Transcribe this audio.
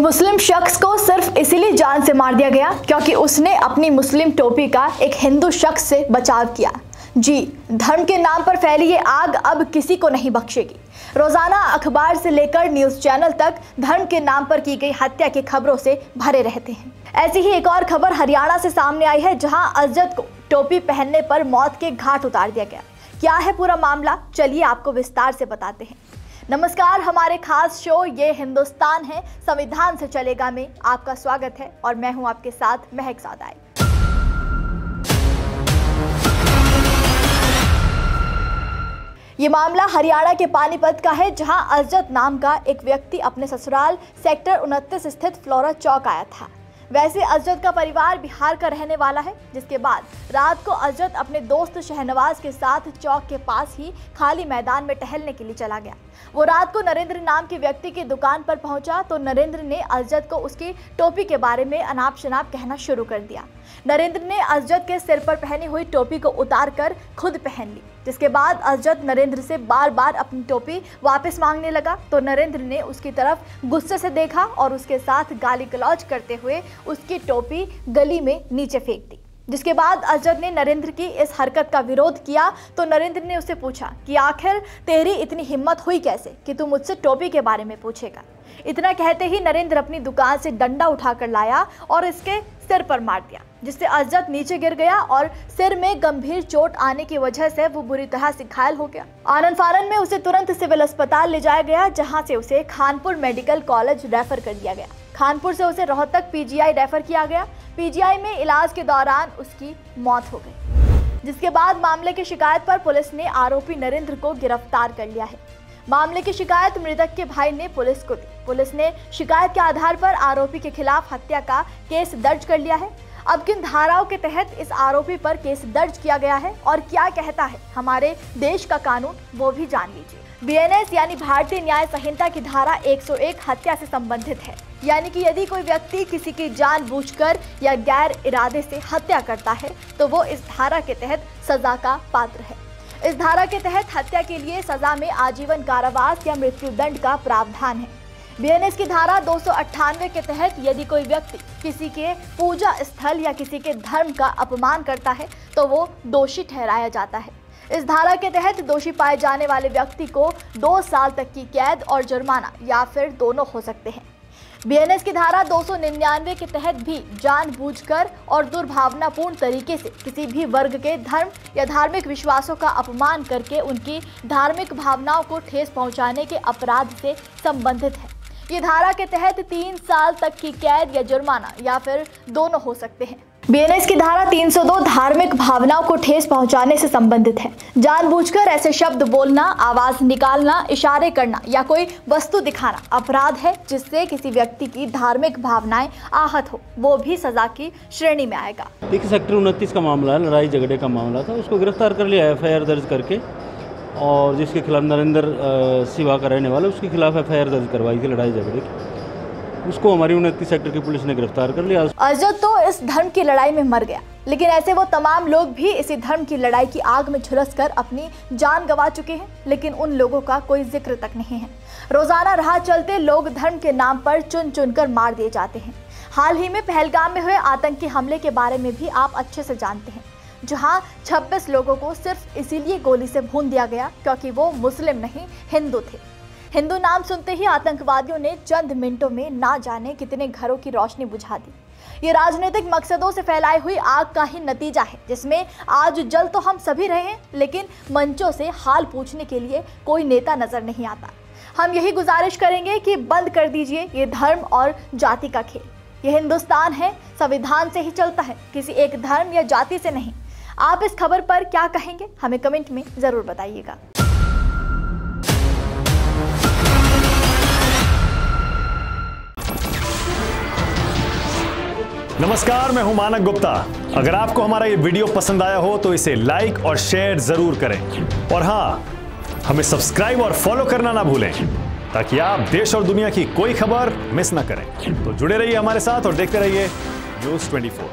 मुस्लिम शख्स को सिर्फ इसीलिए जान से मार दिया गया क्योंकि उसने अपनी मुस्लिम टोपी का एक हिंदू शख्स से बचाव किया। जी, धर्म के नाम पर फैली ये आग अब किसी को नहीं बख्शेगी। रोजाना अखबार से लेकर न्यूज चैनल तक धर्म के नाम पर की गई हत्या की खबरों से भरे रहते हैं। ऐसी ही एक और खबर हरियाणा से सामने आई है, जहां अजद को टोपी पहनने पर मौत के घाट उतार दिया गया। क्या है पूरा मामला, चलिए आपको विस्तार से बताते हैं। नमस्कार, हमारे खास शो ये हिंदुस्तान है संविधान से चलेगा में आपका स्वागत है और मैं हूं आपके साथ महक सादाई। ये मामला हरियाणा के पानीपत का है, जहां अजद नाम का एक व्यक्ति अपने ससुराल सेक्टर 29 स्थित फ्लोरा चौक आया था। वैसे अजद का परिवार बिहार का रहने वाला है, जिसके बाद रात को अजद अपने दोस्त शहनवाज के साथ चौक के पास ही खाली मैदान में टहलने के लिए चला गया। वो रात को नरेंद्र नाम के व्यक्ति की दुकान पर पहुंचा तो नरेंद्र ने अजद को उसकी टोपी के बारे में अनाप शनाप कहना शुरू कर दिया। नरेंद्र ने अजद के सिर पर पहनी हुई टोपी को उतार कर खुद पहन ली, जिसके बाद अजद नरेंद्र से बार बार अपनी टोपी वापस मांगने लगा तो नरेंद्र ने उसकी तरफ गुस्से से देखा और उसके साथ गाली गलौज करते हुए उसकी टोपी गली में नीचे फेंक दी। जिसके बाद अजद ने नरेंद्र की इस हरकत का विरोध किया तो नरेंद्र ने उससे पूछा कि आखिर तेरी इतनी हिम्मत हुई कैसे कि तू मुझसे टोपी के बारे में पूछेगा। इतना कहते ही नरेंद्र अपनी दुकान से डंडा उठाकर लाया और इसके सिर पर मार दिया, जिससे अजद नीचे गिर गया और सिर में गंभीर चोट आने की वजह से वो बुरी तरह से घायल हो गया। आनंद फारन में उसे तुरंत सिविल अस्पताल ले जाया गया, जहां से उसे खानपुर मेडिकल कॉलेज रेफर कर दिया गया। खानपुर से उसे रोहतक पीजीआई रेफर किया गया। पीजीआई में इलाज के दौरान उसकी मौत हो गई, जिसके बाद मामले की शिकायत पर पुलिस ने आरोपी नरेंद्र को गिरफ्तार कर लिया है। मामले की शिकायत मृतक के भाई ने पुलिस को दी। पुलिस ने शिकायत के आधार पर आरोपी के खिलाफ हत्या का केस दर्ज कर लिया है। अब किन धाराओं के तहत इस आरोपी पर केस दर्ज किया गया है और क्या कहता है हमारे देश का कानून, वो भी जान लीजिए। बीएनएस यानी भारतीय न्याय संहिता की धारा 101 हत्या से संबंधित है, यानी कि यदि कोई व्यक्ति किसी की जानबूझकर या गैर इरादे से हत्या करता है तो वो इस धारा के तहत सजा का पात्र है। इस धारा के तहत हत्या के लिए सजा में आजीवन कारावास या मृत्युदंड का प्रावधान है। बीएनएस की धारा 298 के तहत यदि कोई व्यक्ति किसी के पूजा स्थल या किसी के धर्म का अपमान करता है तो वो दोषी ठहराया जाता है। इस धारा के तहत दोषी पाए जाने वाले व्यक्ति को 2 साल तक की कैद और जुर्माना या फिर दोनों हो सकते हैं। बीएनएस की धारा 299 के तहत भी जानबूझकर और दुर्भावनापूर्ण तरीके से किसी भी वर्ग के धर्म या धार्मिक विश्वासों का अपमान करके उनकी धार्मिक भावनाओं को ठेस पहुंचाने के अपराध से संबंधित है। ये धारा के तहत 3 साल तक की कैद या जुर्माना या फिर दोनों हो सकते हैं। बीएनएस की धारा 302 धार्मिक भावनाओं को ठेस पहुंचाने से संबंधित है। जानबूझकर ऐसे शब्द बोलना, आवाज निकालना, इशारे करना या कोई वस्तु दिखाना अपराध है जिससे किसी व्यक्ति की धार्मिक भावनाएं आहत हो, वो भी सजा की श्रेणी में आएगा। एक सेक्टर 29 का मामला है, लड़ाई झगड़े का मामला था। उसको गिरफ्तार कर लिया एफआईआर दर्ज करके, और जिसके खिलाफ नरेंद्र सिवा का रहने वाला, उसके खिलाफ एफआईआर दर्ज करवाई थी लड़ाई झगड़े की। उसको हमारी 29 सेक्टर की पुलिस ने गिरफ्तार कर लिया। अजद तो इस धर्म की लड़ाई में मर गया, लेकिन ऐसे वो तमाम लोग भी इसी धर्म की लड़ाई की आग में झुलसकर अपनी जान गंवा चुके हैं, लेकिन उन लोगों का कोई जिक्र तक नहीं है। रोजाना राह चलते लोग धर्म के नाम पर चुन चुन कर मार दिए जाते हैं। हाल ही में पहलगाम में हुए आतंकी हमले के बारे में भी आप अच्छे से जानते हैं, जहां 26 लोगों को सिर्फ इसीलिए गोली से भून दिया गया क्योंकि वो मुस्लिम नहीं हिंदू थे। हिंदू नाम सुनते ही आतंकवादियों ने चंद मिनटों में ना जाने कितने घरों की रोशनी बुझा दी। ये राजनीतिक मकसदों से फैलाई हुई आग का ही नतीजा है, जिसमें आज जल तो हम सभी रहे हैं, लेकिन मंचों से हाल पूछने के लिए कोई नेता नजर नहीं आता। हम यही गुजारिश करेंगे कि बंद कर दीजिए ये धर्म और जाति का खेल। ये हिंदुस्तान है, संविधान से ही चलता है, किसी एक धर्म या जाति से नहीं। आप इस खबर पर क्या कहेंगे, हमें कमेंट में जरूर बताइएगा। नमस्कार, मैं हूं मानक गुप्ता। अगर आपको हमारा ये वीडियो पसंद आया हो तो इसे लाइक और शेयर जरूर करें, और हाँ, हमें सब्सक्राइब और फॉलो करना ना भूलें ताकि आप देश और दुनिया की कोई खबर मिस ना करें। तो जुड़े रहिए हमारे साथ और देखते रहिए न्यूज़ 24।